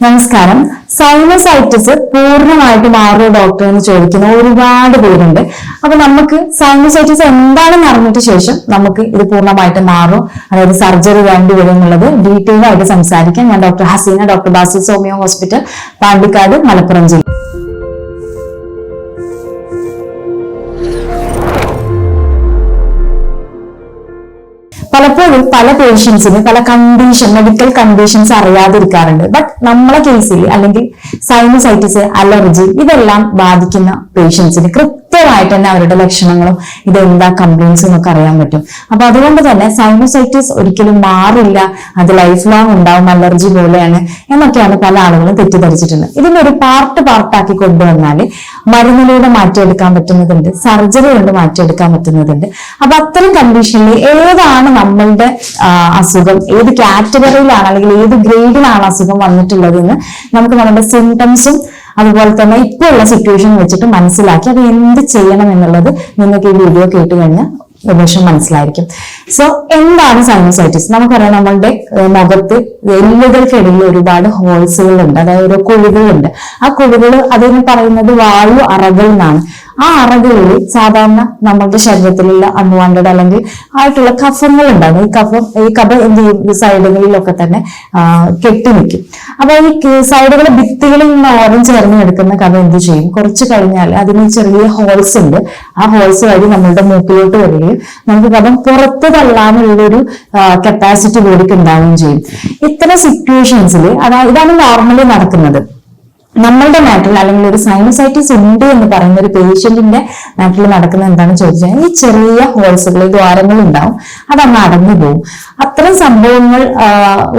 നമസ്കാരം. സൈനസൈറ്റിസ് പൂർണ്ണമായിട്ട് മാറുമോ ഡോക്ടർ എന്ന് ചോദിക്കുന്ന ഒരുപാട് പേരുണ്ട്. അപ്പൊ നമുക്ക് സൈനസൈറ്റിസ് എന്താണെന്ന് അറിഞ്ഞിട്ട് ശേഷം നമുക്ക് ഇത് പൂർണ്ണമായിട്ട് മാറും, അതായത് സർജറി വേണ്ടി വരും എന്നുള്ളത് ഡീറ്റെയിൽ ആയിട്ട് സംസാരിക്കാം. ഞാൻ doctor Haseena, doctor Basil homoeo hospital, Pandikkad, Malappuram ജില്ല. പലപ്പോഴും പല പേഷ്യൻസിന് പല മെഡിക്കൽ കണ്ടീഷൻസ് അറിയാതിരിക്കാറുണ്ട്. ബട്ട് നമ്മളെ കേസിൽ അല്ലെങ്കിൽ സൈനസൈറ്റിസ്, അലർജി ഇതെല്ലാം ബാധിക്കുന്ന പേഷ്യൻസിന് കൃത്യമായിട്ട് തന്നെ അവരുടെ ലക്ഷണങ്ങളും ഇതെന്താ കംപ്ലൈൻസും എന്നൊക്കെ അറിയാൻ പറ്റും. അപ്പൊ അതുകൊണ്ട് തന്നെ സൈനസൈറ്റിസ് ഒരിക്കലും മാറില്ല, അത് ലൈഫ് ലോങ് ഉണ്ടാവും, അലർജി പോലെയാണ് എന്നൊക്കെയാണ് പല ആളുകളും തെറ്റിദ്ധരിച്ചിട്ടുള്ളത്. ഇതിന്റെ ഒരു പാർട്ടാക്കി കൊണ്ടുവന്നാൽ മരുന്നിലൂടെ മാറ്റിയെടുക്കാൻ പറ്റുന്നതുണ്ട്, സർജറി കൊണ്ട് മാറ്റിയെടുക്കാൻ പറ്റുന്നതുണ്ട്. അപ്പൊ അത്തരം കണ്ടീഷനിൽ ഏതാണ് നമ്മളുടെ അസുഖം, ഏത് കാറ്റഗറിയിലാണ് അല്ലെങ്കിൽ ഏത് ഗ്രേഡിലാണ് അസുഖം വന്നിട്ടുള്ളതെന്ന് നമുക്ക് നമ്മുടെ സിംറ്റംസും അതുപോലെ തന്നെ ഇപ്പോൾ ഉള്ള സിറ്റുവേഷൻ വെച്ചിട്ട് മനസ്സിലാക്കി അത് എന്ത് ചെയ്യണം എന്നുള്ളത് നിങ്ങൾക്ക് ഈ വീഡിയോ കേട്ട് കഴിഞ്ഞാൽ ഏകദേശം മനസ്സിലായിരിക്കും. സോ എന്താണ് സൈനസൈറ്റിസ്? നമുക്കറിയാം, നമ്മളുടെ മുഖത്ത് എല്ലുകൾക്കിടയിൽ ഒരുപാട് ഹോൾസുകളുണ്ട്, അതായത് ഓരോ കുഴികളുണ്ട്. ആ കുഴികൾ അതിന് പറയുന്നത് വായു അറകൾ എന്നാണ്. ആ അറകളിൽ സാധാരണ നമ്മളുടെ ശരീരത്തിലുള്ള അൺവാണ്ടഡ് അല്ലെങ്കിൽ ആയിട്ടുള്ള കഫങ്ങൾ ഉണ്ടാകും. ഈ കഫം എന്ത് ചെയ്യും, സൈഡുകളിലൊക്കെ തന്നെ കെട്ടി നിൽക്കും. അപ്പൊ ഈ സൈഡുകളെ ഭിത്തികളിൽ നിന്ന് ഓരം ചേർന്ന് എടുക്കുന്ന കഫം എന്ത് ചെയ്യും, കുറച്ച് കഴിഞ്ഞാൽ അതിന് ചെറിയ ഹോൾസ് ഉണ്ട്. ആ ഹോൾസ് വഴി നമ്മളുടെ മൂക്കിലോട്ട് വരികയും നമുക്ക് കഫം പുറത്ത് തള്ളാനുള്ളൊരു കപ്പാസിറ്റി ബോഡിക്ക് ഉണ്ടാവുകയും ചെയ്യും. ഇത്തരം സിറ്റുവേഷൻസിൽ ഇതാണ് നോർമലി നടക്കുന്നത്. നമ്മളുടെ നാട്ടിൽ അല്ലെങ്കിൽ ഒരു സൈനസൈറ്റിസ് ഉണ്ട് എന്ന് പറയുന്ന ഒരു പേഷ്യന്റിന്റെ നാട്ടിൽ നടക്കുന്ന എന്താണെന്ന് ചോദിച്ചാൽ ഈ ചെറിയ ഹോൾസുകൾ, ദ്വാരങ്ങൾ ഉണ്ടാവും, അതങ്ങ് അടഞ്ഞു പോകും. അത്തരം സംഭവങ്ങൾ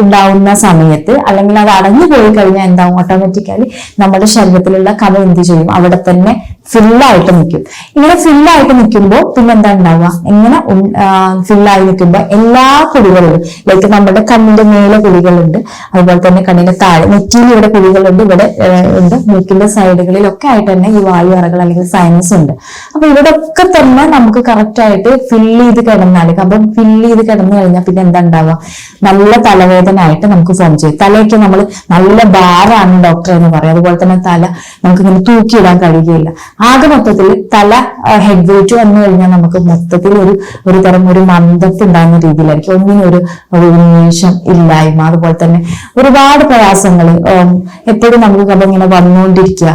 ഉണ്ടാവുന്ന സമയത്ത് അല്ലെങ്കിൽ അത് അടഞ്ഞു പോയി കഴിഞ്ഞാൽ എന്താവും, ഓട്ടോമാറ്റിക്കലി നമ്മുടെ ശരീരത്തിലുള്ള കഫം എന്ത് ചെയ്യും, അവിടെ തന്നെ ഫില്ലായിട്ട് നിൽക്കും. ഇങ്ങനെ ഫില്ലായിട്ട് നിൽക്കുമ്പോൾ പിന്നെ എന്താ ഉണ്ടാവുക, ഇങ്ങനെ ഫില്ലായി നിൽക്കുമ്പോൾ എല്ലാ കുഴികളിലും, ലൈക്ക് നമ്മുടെ കണ്ണിന്റെ മേലെ കുഴികളുണ്ട്, അതുപോലെ തന്നെ കണ്ണിന്റെ താഴെ നെറ്റിയിൽ ഇവിടെ കുഴികളുണ്ട്, ഇവിടെ ഉണ്ട്, മൂക്കിന്റെ സൈഡുകളിലൊക്കെ ആയിട്ട് തന്നെ ഈ വായു അറകൾ അല്ലെങ്കിൽ സൈനസ് ഉണ്ട്. അപ്പൊ ഇവിടെയൊക്കെ തന്നെ നമുക്ക് കറക്റ്റ് ആയിട്ട് ഫില്ല് ചെയ്ത് കിടന്നാൽ, അപ്പം ഫില്ല് ചെയ്ത് കിടന്നു കഴിഞ്ഞാൽ പിന്നെ എന്താ ഉണ്ടാവുക, നല്ല തലവേദന ആയിട്ട് നമുക്ക് ഫോം ചെയ്യും. തലയൊക്കെ നമ്മൾ നല്ല ഭാരമാണ് ഡോക്ടർ എന്ന് പറയും. അതുപോലെ തന്നെ തല നമുക്ക് ഇങ്ങനെ തൂക്കിയിടാൻ കഴിയുകയില്ല. ആകെ മൊത്തത്തിൽ തല ഹെഡ് വെയിറ്റ് വന്നു കഴിഞ്ഞാൽ നമുക്ക് മൊത്തത്തിൽ ഒരു തരം ഒരു മന്ദത്ത് ഉണ്ടാകുന്ന രീതിയിലായിരിക്കും. ഒന്നിനൊരു ഉന്മേഷം ഇല്ലായ്മ, അതുപോലെ തന്നെ ഒരുപാട് പ്രയാസങ്ങൾ എപ്പോഴും നമുക്ക് കഥ ഇങ്ങനെ വന്നുകൊണ്ടിരിക്കുക.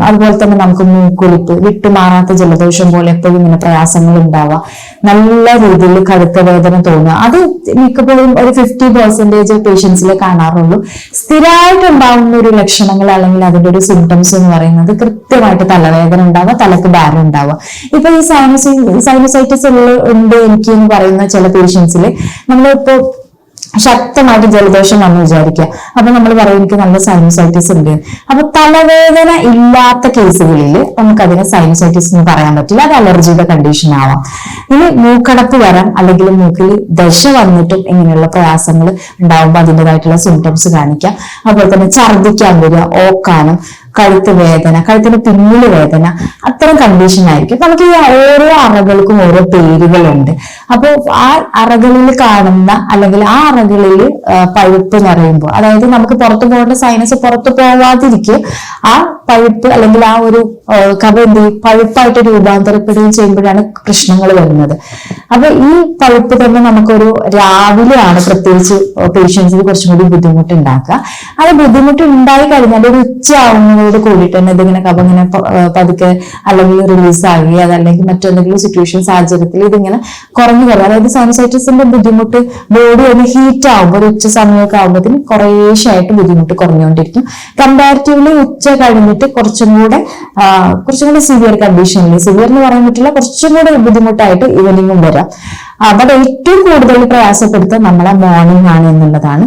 അതുപോലെ തന്നെ നമുക്ക് മൂക്കൊലിപ്പ്, വിട്ടുമാറാത്ത ജലദോഷം പോലെ എപ്പോഴും ഇങ്ങനെ പ്രയാസങ്ങൾ ഉണ്ടാവുക, നല്ല രീതിയിൽ കടുത്ത വേദന തോന്നുക. അത് മിക്കപ്പോഴും ഒരു 50% പേഷ്യൻസിലെ കാണാറുള്ളൂ. സ്ഥിരമായിട്ട് ഉണ്ടാവുന്ന ഒരു ലക്ഷണങ്ങൾ അല്ലെങ്കിൽ അതിന്റെ ഒരു സിംറ്റംസ് എന്ന് പറയുന്നത് കൃത്യമായിട്ട് തലവേദന ഉണ്ടാവുക, തലക്ക് ഭാരം ഉണ്ടാവുക. ഇപ്പൊ ഈ സൈനസൈറ്റിസ് ഉണ്ട് എനിക്ക് എന്ന് പറയുന്ന ചില പേഷ്യൻസിൽ നമ്മളിപ്പോ ശക്തമായിട്ട് ജലദോഷം വന്ന് വിചാരിക്കുക, അപ്പൊ നമ്മൾ പറയും എനിക്ക് നല്ല സൈനസൈറ്റിസ് ഉണ്ട്. അപ്പൊ തലവേദന ഇല്ലാത്ത കേസുകളിൽ നമുക്കതിനെ സൈനസൈറ്റിസ് എന്ന് പറയാൻ പറ്റില്ല, അത് അലർജിയുടെ കണ്ടീഷൻ ആവാം. ഇനി മൂക്കടപ്പ് വരാം, അല്ലെങ്കിൽ മൂക്കിൽ ദശ വന്നിട്ടും ഇങ്ങനെയുള്ള പ്രയാസങ്ങൾ ഉണ്ടാവുമ്പോൾ അതിൻ്റെതായിട്ടുള്ള സിംറ്റംസ് കാണിക്കാം. അതുപോലെ തന്നെ ഛർദ്ദിക്കാൻ വരിക, ഓക്കാനം, കഴുത്ത് വേദന, കഴുത്തിന് പിന്നില് വേദന, അത്തരം കണ്ടീഷൻ ആയിരിക്കും. നമുക്ക് ഈ ഓരോ അറകൾക്കും ഓരോ പേരുകളുണ്ട്. അപ്പൊ ആ അറകളിൽ കാണുന്ന അല്ലെങ്കിൽ ആ അറകളിൽ പഴുപ്പ് നിറയുമ്പോൾ, അതായത് നമുക്ക് പുറത്തു പോകേണ്ട സൈനസ് പുറത്തു പോവാതിരിക്കും, ആ പഴുപ്പ് അല്ലെങ്കിൽ ആ ഒരു കഫം എന്ത് ചെയ്യും, പഴുപ്പായിട്ട് രൂപാന്തരപ്പെടുകയും ചെയ്യുമ്പോഴാണ് പ്രശ്നങ്ങൾ വരുന്നത്. അപ്പൊ ഈ പഴുപ്പ് തന്നെ നമുക്കൊരു രാവിലെയാണ് പ്രത്യേകിച്ച് പേഷ്യൻസിന് കുറച്ചും കൂടി ബുദ്ധിമുട്ട് ഉണ്ടാക്കുക. അത് ബുദ്ധിമുട്ട് ഉണ്ടായി കഴിഞ്ഞാൽ ഒരു ഉച്ചയാവുന്നതോട് കൂടിയിട്ട് തന്നെ ഇതിങ്ങനെ കഫം ഇങ്ങനെ പതുക്കെ അല്ലെങ്കിൽ റിലീസ് ആകുക, അതല്ലെങ്കിൽ മറ്റെന്തെങ്കിലും സിറ്റുവേഷൻ സാഹചര്യത്തിൽ ഇതിങ്ങനെ കുറഞ്ഞു വരും. അതായത് സൈനസൈറ്റിസിന്റെ ബുദ്ധിമുട്ട് ബോഡി ഒന്ന് ഹീറ്റ് ആകുമ്പോൾ ഒരു ഉച്ച സമയമൊക്കെ ആകുമ്പോഴത്തേന് കുറേശ്ശായിട്ട് ബുദ്ധിമുട്ട് കുറഞ്ഞുകൊണ്ടിരിക്കും. കമ്പാരിറ്റീവ്ലി ഉച്ച കഴിഞ്ഞിട്ട് കുറച്ചും കൂടെ സിവിയർ കണ്ടീഷനിൽ, സിവിയർ എന്ന് പറയാൻ പറ്റില്ല, കുറച്ചും കൂടെ ബുദ്ധിമുട്ടായിട്ട് ഈവനിങ്ങും വരാം. അവിടെ ഏറ്റവും കൂടുതൽ പ്രയാസപ്പെടുത്തുക നമ്മളെ മോർണിംഗ് ആണ് എന്നുള്ളതാണ്.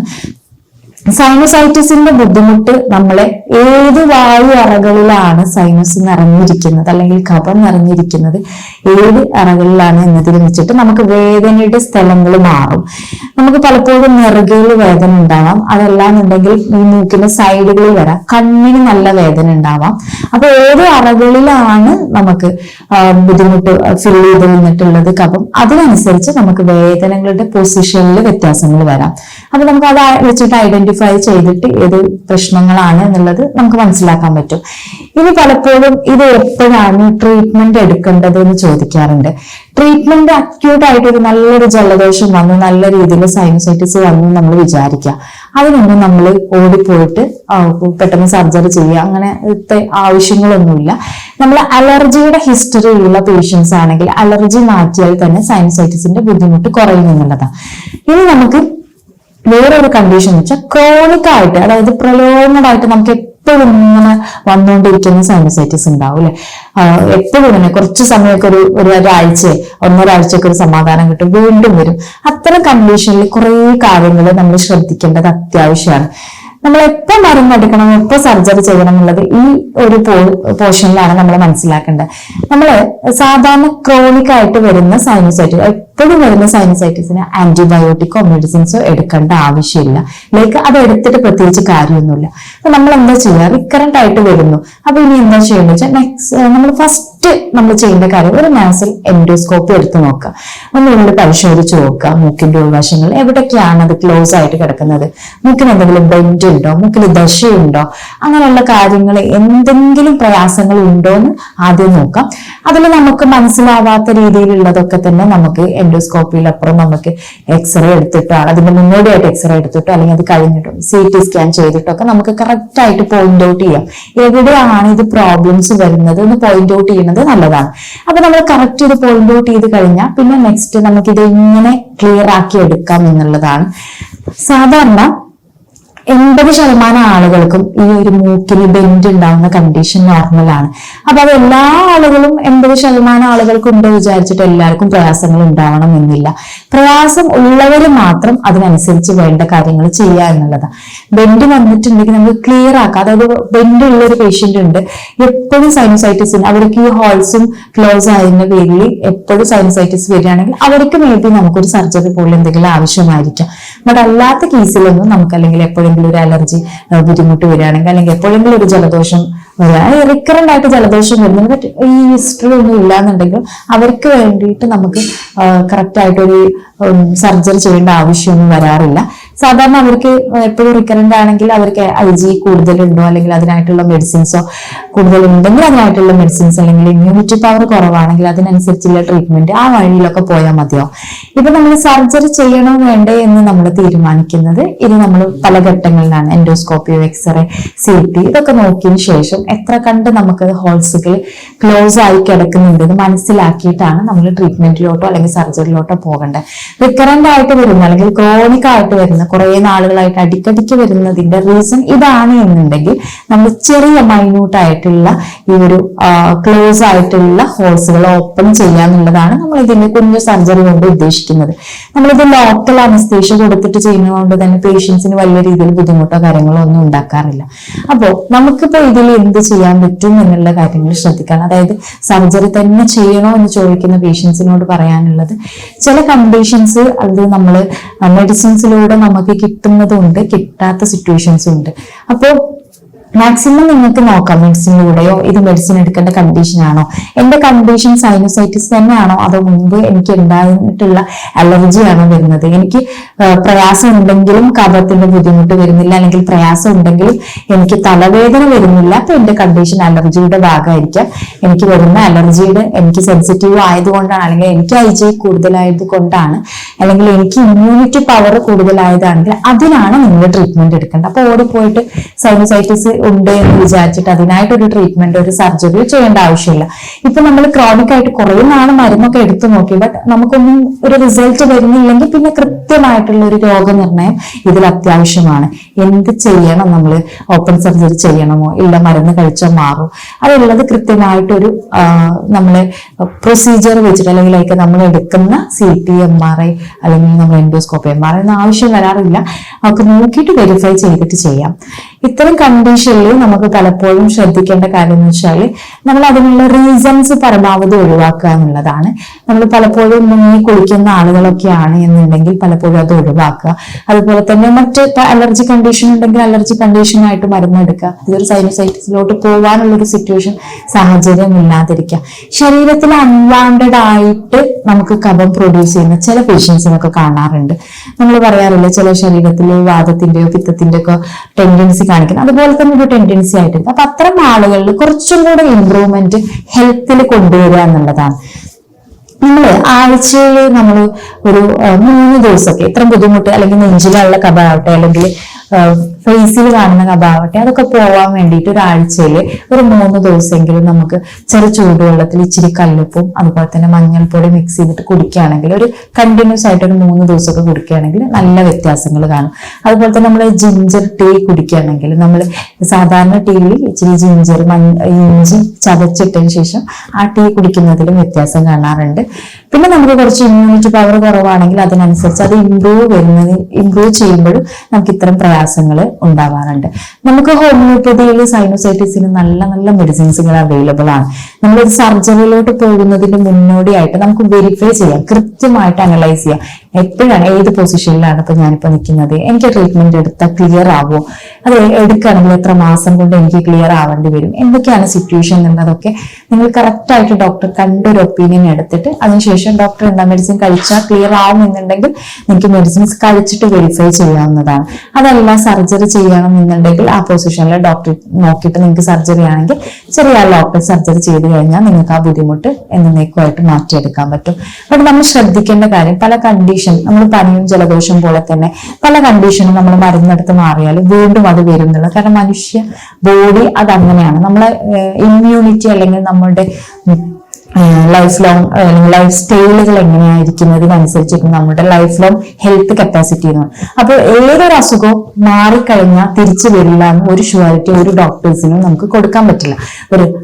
സൈനസൈറ്റിസിന്റെ ബുദ്ധിമുട്ട് നമ്മളെ ഏത് വായു അറകളിലാണ് സൈനസ് നിറഞ്ഞിരിക്കുന്നത് അല്ലെങ്കിൽ കഫം നിറഞ്ഞിരിക്കുന്നത്, ഏത് അറകളിലാണ് എന്നതിൽ വെച്ചിട്ട് നമുക്ക് വേദനയുടെ സ്ഥലങ്ങൾ മാറും. നമുക്ക് പലപ്പോഴും നെറുകയിൽ വേദന ഉണ്ടാവാം, അതല്ലാന്നുണ്ടെങ്കിൽ ഈ മൂക്കിന്റെ സൈഡുകളിൽ വരാം, കണ്ണിന് നല്ല വേദന ഉണ്ടാവാം. അപ്പൊ ഏത് അറകളിലാണ് നമുക്ക് ബുദ്ധിമുട്ട് ഫിൽ ചെയ്ത് നിന്നിട്ടുള്ളത് കഫം, അതിനനുസരിച്ച് നമുക്ക് വേദനകളുടെ പൊസിഷനിൽ വ്യത്യാസങ്ങൾ വരാം. അപ്പൊ നമുക്ക് അത് വെച്ചിട്ട് ഐഡന്റിഫൈ ഐഡന്റിഫൈ ചെയ്തിട്ട് ഏത് പ്രശ്നങ്ങളാണ് എന്നുള്ളത് നമുക്ക് മനസ്സിലാക്കാൻ പറ്റും. ഇനി പലപ്പോഴും ഇത് എപ്പോഴാണ് ട്രീറ്റ്മെന്റ് എടുക്കേണ്ടത് എന്ന് ചോദിക്കാറുണ്ട്. ട്രീറ്റ്മെന്റ് അക്യൂട്ട് ആയിട്ട് ഒരു നല്ലൊരു ജലദോഷം വന്നു, നല്ല രീതിയിൽ സൈനസൈറ്റിസ് വന്നു നമ്മൾ വിചാരിക്കുക, അതിനൊന്നും നമ്മൾ ഓടിപ്പോയിട്ട് പെട്ടെന്ന് സർജറി ചെയ്യുക അങ്ങനത്തെ ആവശ്യങ്ങളൊന്നുമില്ല. നമ്മൾ അലർജിയുടെ ഹിസ്റ്ററി ഉള്ള പേഷ്യൻസ് ആണെങ്കിൽ അലർജി മാറ്റിയാൽ തന്നെ സൈനസൈറ്റിസിന്റെ ബുദ്ധിമുട്ട് കുറയും എന്നുള്ളതാണ്. ഇനി നമുക്ക് വേറൊരു കണ്ടീഷൻ എന്ന് വെച്ചാൽ ക്രോണിക് ആയിട്ട്, അതായത് പ്രലോങ്ങഡ് ആയിട്ട് നമുക്ക് എപ്പോഴും ഇങ്ങനെ വന്നുകൊണ്ടിരിക്കുന്ന സൈനസൈറ്റിസ് ഉണ്ടാവും അല്ലെ. എപ്പോഴും ഇങ്ങനെ കുറച്ച് സമയമൊക്കെ ഒരാഴ്ച ഒന്നൊരാഴ്ചയൊക്കെ ഒരു സമാധാനം കിട്ടും, വീണ്ടും വരും. അത്തരം കണ്ടീഷനിൽ കുറെ കാര്യങ്ങൾ നമ്മൾ ശ്രദ്ധിക്കേണ്ടത് അത്യാവശ്യമാണ്. നമ്മൾ എപ്പോ മരുന്നെടുക്കണം, എപ്പോ സർജറി ചെയ്യണം എന്നുള്ളത് ഈ ഒരു പോർഷനിലാണ് നമ്മൾ മനസ്സിലാക്കേണ്ടത്. നമ്മള് സാധാരണ ക്രോണിക് ആയിട്ട് വരുന്ന സൈനസൈറ്റിസ്, എപ്പോഴും വരുന്ന സൈനസൈറ്റിസിന് ആന്റിബയോട്ടിക്കോ മെഡിസിൻസോ എടുക്കേണ്ട ആവശ്യമില്ല. ലൈക്ക് അത് എടുത്തിട്ട് പ്രത്യേകിച്ച് കാര്യമൊന്നുമില്ല. അപ്പൊ നമ്മൾ എന്താ ചെയ്യുക, റിക്കറന്റ് ആയിട്ട് വരുന്നു. അപ്പൊ ഇനി എന്താ ചെയ്യേണ്ടത് വെച്ചാൽ നമ്മൾ ഫസ്റ്റ് നമ്മൾ ചെയ്യേണ്ട കാര്യം ഒരു നാസൽ എൻഡോസ്കോപ്പി എടുത്ത് നോക്കുക. ഒന്നുള്ളിൽ പരിശോധിച്ച് നോക്കുക, മൂക്കിന്റെ ഉൾവശങ്ങൾ എവിടേക്കാണ് അത് ക്ലോസ് ആയിട്ട് കിടക്കുന്നത്, മൂക്കിന് എന്തെങ്കിലും ബെൻഡ് ഉണ്ടോ, മൂക്കിൽ ദശയുണ്ടോ, അങ്ങനെയുള്ള കാര്യങ്ങൾ എന്തെങ്കിലും പ്രയാസങ്ങൾ ഉണ്ടോ എന്ന് ആദ്യം നോക്കാം. അതിൽ നമുക്ക് മനസ്സിലാവാത്ത രീതിയിലുള്ളതൊക്കെ തന്നെ നമുക്ക് എൻഡോസ്കോപ്പിയിൽ അപ്പുറം നമുക്ക് എക്സ്റേ എടുത്തിട്ടോ, അതിന്റെ മുന്നോടിയായിട്ട് എക്സ്റേ എടുത്തിട്ടോ അല്ലെങ്കിൽ അത് കഴിഞ്ഞിട്ടോ CT സ്കാൻ ചെയ്തിട്ടൊക്കെ നമുക്ക് കറക്റ്റ് ആയിട്ട് പോയിന്റ് ഔട്ട് ചെയ്യാം. എവിടെയാണ് ഇത് പ്രോബ്ലംസ് വരുന്നത് എന്ന് പോയിന്റ് ഔട്ട് ചെയ്യുന്നത് നല്ലതാണ്. അപ്പൊ നമ്മൾ കറക്റ്റ് ഇത് പോയിന്റ് ഔട്ട് ചെയ്ത് കഴിഞ്ഞാൽ പിന്നെ നെക്സ്റ്റ് നമുക്ക് ഇത് എങ്ങനെ ക്ലിയർ ആക്കി എടുക്കാം എന്നുള്ളതാണ്. സാധാരണ 80% ആളുകൾക്കും ഈ ഒരു മൂക്കിന് ബെൻഡ് ഉണ്ടാവുന്ന കണ്ടീഷൻ നോർമലാണ്. അപ്പൊ അത് എല്ലാ ആളുകളും 80% ആളുകൾക്കും ഉണ്ട് വിചാരിച്ചിട്ട് എല്ലാവർക്കും പ്രയാസങ്ങൾ ഉണ്ടാവണം എന്നില്ല. പ്രയാസം ഉള്ളവർ മാത്രം അതിനനുസരിച്ച് വേണ്ട കാര്യങ്ങൾ ചെയ്യുക എന്നുള്ളതാണ്. ബെൻഡ് വന്നിട്ടുണ്ടെങ്കിൽ നമുക്ക് ക്ലിയർ ആക്കാം. അതായത് ബെൻഡ് ഉള്ള ഒരു പേഷ്യന്റ് ഉണ്ട്, എപ്പോഴും സൈനസൈറ്റിസിന് അവർക്ക് ഈ ഹോൾസും ക്ലോസ് ആയതിന്റെ പേരിൽ എപ്പോഴും സൈനസൈറ്റിസ് വരികയാണെങ്കിൽ അവർക്ക് മേ ബി നമുക്കൊരു സർജറി പോലെ എന്തെങ്കിലും ആവശ്യമായിരിക്കാം. ബട്ട് അല്ലാത്ത കേസിലൊന്നും നമുക്ക് അല്ലെങ്കിൽ എപ്പോഴും ഒരു അലർജി ബുദ്ധിമുട്ട് വരികയാണെങ്കിൽ അല്ലെങ്കിൽ എപ്പോഴെങ്കിലും ഒരു ജലദോഷം വരിക, റിക്കറന്റ് ആയിട്ട് ജലദോഷം വരുന്നത് ബട്ട് ഈ ഹിസ്റ്ററി ഒന്നും ഇല്ലാന്നുണ്ടെങ്കിൽ അവർക്ക് വേണ്ടിയിട്ട് നമുക്ക് കറക്റ്റ് ആയിട്ടൊരു സർജറി ചെയ്യേണ്ട ആവശ്യമൊന്നും വരാറില്ല. സാധാരണ അവർക്ക് എപ്പോഴും റിക്കറന്റ് ആണെങ്കിൽ അവർക്ക് IG കൂടുതലുണ്ടോ അല്ലെങ്കിൽ അതിനായിട്ടുള്ള മെഡിസിൻസോ കൂടുതലുണ്ടെങ്കിൽ അതിനായിട്ടുള്ള മെഡിസിൻസ്, അല്ലെങ്കിൽ ഇമ്മ്യൂണിറ്റി പവർ കുറവാണെങ്കിൽ അതിനനുസരിച്ചുള്ള ട്രീറ്റ്മെന്റ് ആ വഴിയിലൊക്കെ പോയാൽ മതിയാവും. ഇപ്പൊ നമ്മൾ സർജറി ചെയ്യണോ വേണ്ടേ എന്ന് നമ്മൾ തീരുമാനിക്കുന്നത് ഇത് നമ്മൾ പല ഘട്ടങ്ങളിലാണ്. എൻഡോസ്കോപ്പിയോ എക്സ്റേ CT ഇതൊക്കെ നോക്കിയതിന് ശേഷം എത്ര കണ്ട് നമുക്ക് ഹോൾസുകൾ ക്ലോസ് ആയി കിടക്കുന്നുണ്ടെന്ന് മനസ്സിലാക്കിയിട്ടാണ് നമ്മൾ ട്രീറ്റ്മെന്റിലോട്ടോ അല്ലെങ്കിൽ സർജറിയിലോട്ടോ പോകേണ്ടത്. റിക്കറന്റ് ആയിട്ട് വരുന്ന അല്ലെങ്കിൽ ക്രോണിക് ആയിട്ട് വരുന്ന കുറെ നാളുകളായിട്ട് അടിക്കടിക്ക് വരുന്നതിന്റെ റീസൺ ഇതാണ് എന്നുണ്ടെങ്കിൽ നമ്മൾ ചെറിയ മൈന്യൂട്ട് ആയിട്ടുള്ള ഈ ഒരു ക്ലോസ് ആയിട്ടുള്ള ഹോൾസുകൾ ഓപ്പൺ ചെയ്യാന്നുള്ളതാണ് നമ്മൾ ഇതിന്റെ കുഞ്ഞു സർജറി കൊണ്ട് ഉദ്ദേശിക്കുന്നത്. നമ്മളിത് ലോക്കൽ അനസ്തേഷ്യ കൊടുത്തിട്ട് ചെയ്യുന്നതുകൊണ്ട് തന്നെ പേഷ്യൻസിന് വലിയ രീതിയിൽ ബുദ്ധിമുട്ടോ കാര്യങ്ങളോ ഒന്നും ഉണ്ടാക്കാറില്ല. അപ്പോ നമുക്കിപ്പോ ഇതിൽ എന്ത് ചെയ്യാൻ പറ്റും എന്നുള്ള കാര്യങ്ങൾ ശ്രദ്ധിക്കണം. അതായത് സർജറി തന്നെ ചെയ്യണോ എന്ന് ചോദിക്കുന്ന പേഷ്യൻസിനോട് പറയാനുള്ളത്, ചില കണ്ടീഷൻസ് അത് നമ്മൾ മെഡിസിൻസിലൂടെ നമുക്ക് കിട്ടുന്നതുണ്ട്, കിട്ടാത്ത സിറ്റുവേഷൻസും ഉണ്ട്. അപ്പോ മാക്സിമം നിങ്ങൾക്ക് നോക്കാം മെഡിസിനിലൂടെയോ ഇത് മെഡിസിൻ എടുക്കേണ്ട കണ്ടീഷൻ ആണോ, എന്റെ കണ്ടീഷൻ സൈനസൈറ്റിസ് തന്നെയാണോ അതോ മുൻപ് എനിക്ക് ഉണ്ടായിട്ടുള്ള അലർജി ആണോ വരുന്നത്, എനിക്ക് പ്രയാസം ഉണ്ടെങ്കിലും കഫത്തിന്റെ ബുദ്ധിമുട്ട് വരുന്നില്ല അല്ലെങ്കിൽ പ്രയാസം ഉണ്ടെങ്കിലും എനിക്ക് തലവേദന വരുന്നില്ല, അപ്പൊ എന്റെ കണ്ടീഷൻ അലർജിയുടെ ഭാഗമായിരിക്കാം. എനിക്ക് വരുന്ന അലർജിയുടെ എനിക്ക് സെൻസിറ്റീവ് ആയതുകൊണ്ടാണ് അല്ലെങ്കിൽ എനിക്ക് IG കൂടുതലായത് കൊണ്ടാണ് അല്ലെങ്കിൽ എനിക്ക് ഇമ്മ്യൂണിറ്റി പവർ കൂടുതലായതാണെങ്കിൽ അതിനാണ് നിങ്ങൾ ട്രീറ്റ്മെന്റ് എടുക്കേണ്ടത്. അപ്പൊ ഓടിപ്പോയിട്ട് സൈനസൈറ്റിസ് ഉണ്ട് എന്ന് വിചാരിച്ചിട്ട് അതിനായിട്ടൊരു ട്രീറ്റ്മെന്റ് ഒരു സർജറി ചെയ്യേണ്ട ആവശ്യമില്ല. ഇപ്പൊ നമ്മൾ ക്രോണിക് ആയിട്ട് കുറെ നാൾ മരുന്നൊക്കെ എടുത്തു നോക്കി ബട്ട് നമുക്കൊന്നും ഒരു റിസൾട്ട് വരുന്നില്ലെങ്കിൽ പിന്നെ കൃത്യമായിട്ടുള്ള ഒരു രോഗനിർണയം ഇതിൽ അത്യാവശ്യമാണ്. എന്ത് ചെയ്യണം, നമ്മൾ ഓപ്പൺ സർജറി ചെയ്യണമോ ഇല്ല മരുന്ന് കഴിച്ചാൽ മാറും, അതുള്ളത് കൃത്യമായിട്ടൊരു നമ്മള് പ്രൊസീജിയർ വെച്ചിട്ട് അല്ലെങ്കിൽ ലൈക്ക് നമ്മൾ എടുക്കുന്ന CT MRI അല്ലെങ്കിൽ നമ്മൾ എൻഡോസ്കോപ്പി MRI ഒന്നും ആവശ്യം വരാറില്ല. നമുക്ക് നോക്കിയിട്ട് വെരിഫൈ ചെയ്തിട്ട് ചെയ്യാം. ഇത്തരം കണ്ടീഷൻ ഇനീഷ്യലി നമുക്ക് പലപ്പോഴും ശ്രദ്ധിക്കേണ്ട കാര്യം എന്ന് വെച്ചാൽ നമ്മൾ അതിനുള്ള റീസൺസ് പരമാവധി ഒഴിവാക്കുക എന്നുള്ളതാണ്. നമ്മൾ പലപ്പോഴും മുങ്ങി കുളിക്കുന്ന ആളുകളൊക്കെയാണ് എന്നുണ്ടെങ്കിൽ പലപ്പോഴും അത് ഒഴിവാക്കുക. അതുപോലെ തന്നെ മറ്റ് അലർജി കണ്ടീഷൻ ഉണ്ടെങ്കിൽ അലർജി കണ്ടീഷനായിട്ട് മരുന്നെടുക്കുക. ഇതൊരു സൈനസൈറ്റിസിലോട്ട് പോകാനുള്ളൊരു സിറ്റുവേഷൻ സാഹചര്യം ഇല്ലാതിരിക്കുക. ശരീരത്തിൽ അൺവാണ്ടഡ് ആയിട്ട് നമുക്ക് കഫം പ്രൊഡ്യൂസ് ചെയ്യുന്ന ചില പേഷ്യൻസിനൊക്കെ കാണാറുണ്ട്. നമ്മൾ പറയാറില്ല ചില ശരീരത്തിൽ വാദത്തിന്റെയോ പിത്തത്തിന്റെയോ ഒക്കെ ടെൻഡൻസി കാണിക്കുന്നത്, അതുപോലെ തന്നെ ഒരു ടെൻഡൻസി ആയിട്ടുണ്ട്. അപ്പൊ അത്തരം ആളുകളിൽ കുറച്ചും കൂടെ ഇംപ്രൂവ്മെന്റ് ഹെൽത്തിൽ കൊണ്ടുവരിക എന്നുള്ളതാണ്. നമ്മൾ ആഴ്ചയിൽ നമ്മൾ ഒരു 3 ദിവസമൊക്കെ ഇത്ര ബുദ്ധിമുട്ട് അല്ലെങ്കിൽ നെഞ്ചിലുള്ള കഫാവട്ടെ അല്ലെങ്കിൽ ഫേസിൽ കാണുന്ന കഫാവട്ടെ അതൊക്കെ പോവാൻ വേണ്ടിയിട്ട് ഒരാഴ്ചയിൽ ഒരു 3 ദിവസമെങ്കിലും നമുക്ക് ചെറു ചൂടുവെള്ളത്തിൽ ഇച്ചിരി കല്ലുപ്പും അതുപോലെ തന്നെ മഞ്ഞൾപ്പൊടി മിക്സ് ചെയ്തിട്ട് കുടിക്കുകയാണെങ്കിൽ ഒരു കണ്ടിന്യൂസ് ആയിട്ട് ഒരു 3 ദിവസമൊക്കെ കുടിക്കുകയാണെങ്കിൽ നല്ല വ്യത്യാസങ്ങൾ കാണും. അതുപോലെ തന്നെ നമ്മൾ ജിഞ്ചർ ടീ കുടിക്കുകയാണെങ്കിൽ നമ്മൾ സാധാരണ ടീയിൽ ഇച്ചിരി ജിഞ്ചർ ഇഞ്ചി ചതച്ചിട്ടതിന് ശേഷം ആ ടീ കുടിക്കുന്നതിലും വ്യത്യാസം കാണാറുണ്ട്. പിന്നെ നമുക്ക് കുറച്ച് ഇമ്മ്യൂണിറ്റി പവർ കുറവാണെങ്കിൽ അതിനനുസരിച്ച് അത് ഇംപ്രൂവ് ചെയ്യുമ്പോഴും നമുക്ക് ഇത്തരം പ്രയാസങ്ങൾ ഉണ്ടാവാറുണ്ട്. നമുക്ക് ഹോമിയോപ്പതിയിൽ സൈനോസൈറ്റിസിന് നല്ല നല്ല മെഡിസിൻസുകൾ അവൈലബിൾ ആണ്. നമ്മളൊരു സർജറിയിലോട്ട് പോകുന്നതിന് മുന്നോടിയായിട്ട് നമുക്ക് വെരിഫൈ ചെയ്യാം, കൃത്യമായിട്ട് അനലൈസ് ചെയ്യാം എപ്പോഴാണ് ഏത് പൊസിഷനിലാണ് ഇപ്പൊ ഞാനിപ്പോ നിൽക്കുന്നത്, എനിക്ക് ട്രീറ്റ്മെന്റ് എടുത്താൽ ക്ലിയർ ആവുമോ, അത് എടുക്കുകയാണെങ്കിൽ എത്ര മാസം കൊണ്ട് എനിക്ക് ക്ലിയർ ആവേണ്ടി വരും, എന്തൊക്കെയാണ് സിറ്റുവേഷൻ എന്നതൊക്കെ നിങ്ങൾ കറക്റ്റ് ആയിട്ട് ഡോക്ടർ കണ്ടൊരു ഒപ്പീനിയൻ എടുത്തിട്ട് അതിനുശേഷം ഡോക്ടർ എന്താ മെഡിസിൻ കഴിച്ചാൽ ക്ലിയർ ആവും എന്നുണ്ടെങ്കിൽ നിങ്ങൾക്ക് മെഡിസിൻസ് കഴിച്ചിട്ട് വെരിഫൈ ചെയ്യാവുന്നതാണ്. അതല്ല സർജറി ചെയ്യണം എന്നുണ്ടെങ്കിൽ ആ പൊസിഷനിൽ ഡോക്ടർ നോക്കിയിട്ട് നിങ്ങൾക്ക് സർജറി ആണെങ്കിൽ ചെറിയ ഡോക്ടർ സർജറി ചെയ്ത് കഴിഞ്ഞാൽ നിങ്ങൾക്ക് ആ ബുദ്ധിമുട്ട് എന്നേക്കുമായിട്ട് മാറ്റിയെടുക്കാൻ പറ്റും. ബട്ട് നമ്മൾ ശ്രദ്ധിക്കേണ്ട കാര്യം പല കണ്ടീഷൻ നമ്മൾ പനിയും ജലദോഷം പോലെ തന്നെ പല കണ്ടീഷനും നമ്മൾ മരുന്നെടുത്ത് മാറിയാൽ വീണ്ടും അത് വരും എന്നുള്ളത്. കാരണം മനുഷ്യ ബോഡി അതങ്ങനെയാണ്. നമ്മളെ ഇമ്മ്യൂണിറ്റി അല്ലെങ്കിൽ നമ്മുടെ ലൈഫ് ലോങ് അല്ലെങ്കിൽ ലൈഫ് സ്റ്റൈലുകൾ എങ്ങനെയായിരിക്കുന്നതിനനുസരിച്ചിട്ട് നമ്മുടെ ലൈഫ് ലോങ് ഹെൽത്ത് കപ്പാസിറ്റി എന്ന്. അപ്പോൾ ഏതൊരു അസുഖവും മാറിക്കഴിഞ്ഞാൽ തിരിച്ചു വരില്ല എന്ന് ഒരു ഷുവറിറ്റി ഒരു ഡോക്ടേഴ്സിനും നമുക്ക് കൊടുക്കാൻ പറ്റില്ല.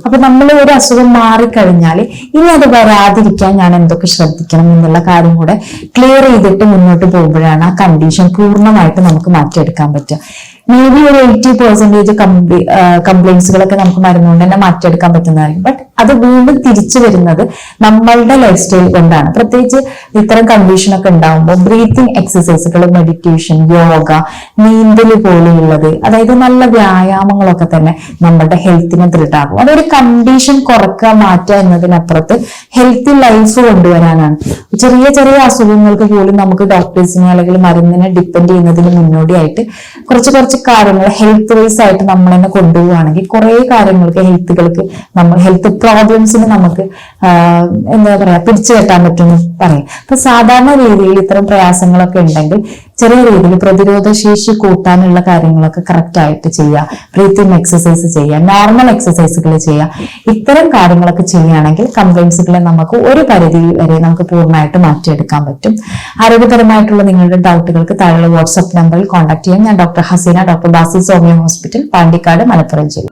അപ്പൊ നമ്മൾ ഒരു അസുഖം മാറിക്കഴിഞ്ഞാൽ ഇനി അത് വരാതിരിക്കാൻ ഞാൻ എന്തൊക്കെ ശ്രദ്ധിക്കണം എന്നുള്ള കാര്യം കൂടെ ക്ലിയർ ചെയ്തിട്ട് മുന്നോട്ട് പോകുമ്പോഴാണ് ആ കണ്ടീഷൻ പൂർണ്ണമായിട്ട് നമുക്ക് മാറ്റിയെടുക്കാൻ പറ്റുക. മേ ബി ഒരു 80% കംപ്ലൈൻസുകളൊക്കെ നമുക്ക് മരുന്നുകൊണ്ട് തന്നെ മാറ്റിയെടുക്കാൻ പറ്റുന്നതായിരിക്കും. ബട്ട് അത് വീണ്ടും തിരിച്ചു വരുന്നത് നമ്മളുടെ ലൈഫ് സ്റ്റൈൽ കൊണ്ടാണ്. പ്രത്യേകിച്ച് ഇത്തരം കണ്ടീഷനൊക്കെ ഉണ്ടാകുമ്പോൾ ബ്രീത്തിങ് എക്സസൈസുകൾ, മെഡിറ്റേഷൻ, യോഗ, നീന്തൽ പോലെയുള്ളത്, അതായത് നല്ല വ്യായാമങ്ങളൊക്കെ തന്നെ നമ്മുടെ ഹെൽത്തിനെ ദൃഢമാകും. അതൊരു കണ്ടീഷൻ കുറക്കുക മാറ്റുക എന്നതിനപ്പുറത്ത് ഹെൽത്തി ലൈഫ് കൊണ്ടുവരാനാണ്. ചെറിയ ചെറിയ അസുഖങ്ങൾക്ക് പോലും നമുക്ക് ഡോക്ടേഴ്സിനെ അല്ലെങ്കിൽ മരുന്നിനെ ഡിപ്പെൻഡ് ചെയ്യുന്നതിന് മുന്നോടിയായിട്ട് കുറച്ച് കാര്യങ്ങൾ ഹെൽത്ത് വൈസ് ആയിട്ട് നമ്മൾ തന്നെ കൊണ്ടുപോവുകയാണെങ്കിൽ കുറെ കാര്യങ്ങൾക്ക് ഹെൽത്ത് പ്രോബ്ലംസിന് നമുക്ക് എന്താ പറയാ പിടിച്ചു കെട്ടാൻ പറ്റുമെന്ന് പറയും. അപ്പൊ സാധാരണ രീതിയിൽ ഇത്തരം പ്രയാസങ്ങളൊക്കെ ഉണ്ടെങ്കിൽ ചെറിയ രീതിയിൽ പ്രതിരോധ ശേഷി കൂട്ടാനുള്ള കാര്യങ്ങളൊക്കെ കറക്റ്റ് ആയിട്ട് ചെയ്യുക, ബ്രീത്തിങ് എക്സസൈസ് ചെയ്യുക, നോർമൽ എക്സസൈസുകൾ ചെയ്യുക. ഇത്തരം കാര്യങ്ങളൊക്കെ ചെയ്യുകയാണെങ്കിൽ കംപ്ലൈൻസുകളെ നമുക്ക് ഒരു പരിധി വരെ നമുക്ക് പൂർണ്ണമായിട്ട് മാറ്റിയെടുക്കാൻ പറ്റും. ആരോഗ്യപരമായിട്ടുള്ള നിങ്ങളുടെ ഡൗട്ടുകൾക്ക് താഴെയുള്ള വാട്സ്ആപ്പ് നമ്പറിൽ കോൺടാക്ട് ചെയ്യാം. ഞാൻ doctor Haseena, doctor Basil homeo hospital, Pandikkad, Malappuram ജില്ല.